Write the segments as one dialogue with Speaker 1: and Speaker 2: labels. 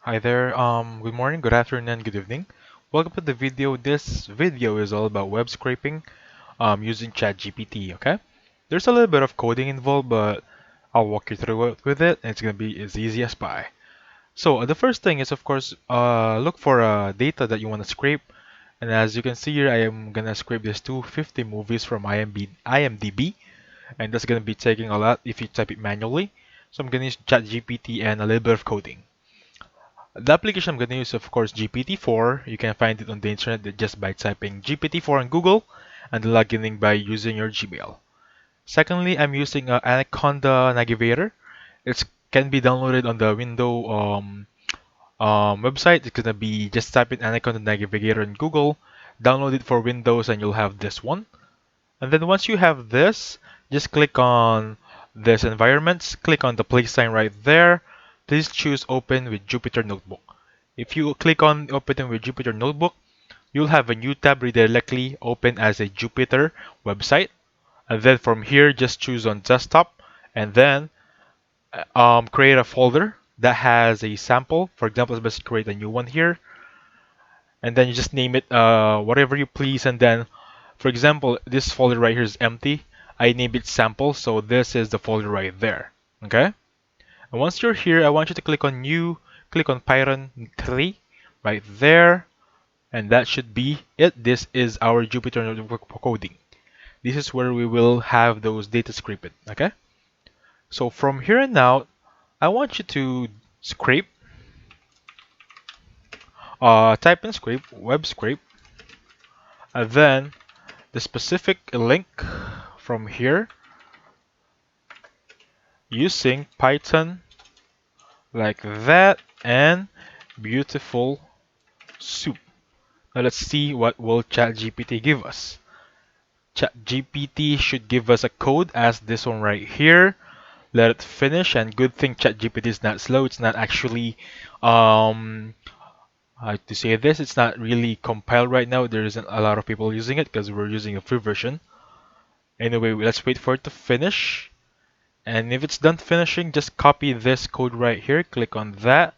Speaker 1: Hi there, good morning, good afternoon, and good evening. Welcome to the video. This video is all about web scraping using ChatGPT, okay? There's a little bit of coding involved, but I'll walk you through it with it, and it's gonna be as easy as pie. So the first thing is, of course, look for data that you want to scrape. And as you can see here, I am gonna scrape these 250 movies from IMDb, and that's gonna be taking a lot if you type it manually. So I'm gonna use ChatGPT and a little bit of coding. The application I'm going to use, of course, GPT-4. You can find it on the internet just by typing GPT-4 on Google and logging in by using your Gmail. Secondly, I'm using Anaconda Navigator. It can be downloaded on the window website. It's going to be just type in Anaconda Navigator in Google, download it for Windows, and you'll have this one. And then once you have this, just click on this environments, click on the plus sign right there. Please choose open with Jupyter Notebook. If you click on open with Jupyter Notebook, you'll have a new tab directly open as a Jupyter website. And then from here, just choose on desktop and then create a folder that has a sample. For example, let's create a new one here. And then you just name it whatever you please. And then, for example, this folder right here is empty. I named it sample, so this is the folder right there. Okay? And once you're here, I want you to click on new, click on Python 3 right there. And that should be it. This is our Jupyter Notebook coding. This is where we will have those data scripted. Okay? So from here and out, I want you to scrape, type in scrape, web scrape, and then the specific link from here using Python like that and beautiful soup. Now let's see what will ChatGPT give us. ChatGPT should give us a code as this one right here. Let it finish, and good thing ChatGPT is not slow. It's not actually how to say this, it's not really compiled right now. There isn't a lot of people using it because we're using a free version. Anyway, let's wait for it to finish. And if it's done finishing, just copy this code right here. Click on that.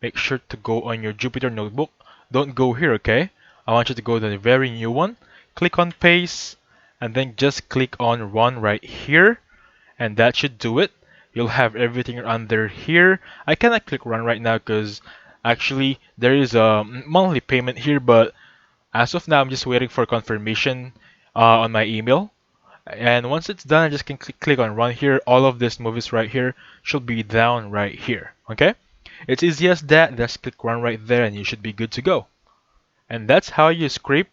Speaker 1: Make sure to go on your Jupyter Notebook. Don't go here, okay? I want you to go to the very new one. Click on paste, and then just click on run right here. And that should do it. You'll have everything under here. I cannot click run right now because actually there is a monthly payment here, but as of now, I'm just waiting for confirmation on my email. And once it's done, I just can click on run here. All of these movies right here should be down right here. Okay? It's easy as that. Just click run right there and you should be good to go. And that's how you scrape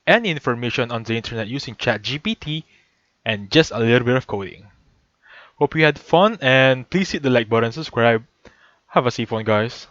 Speaker 1: any information on the internet using ChatGPT and just a little bit of coding. Hope you had fun and please hit the like button, subscribe. Have a safe one, guys.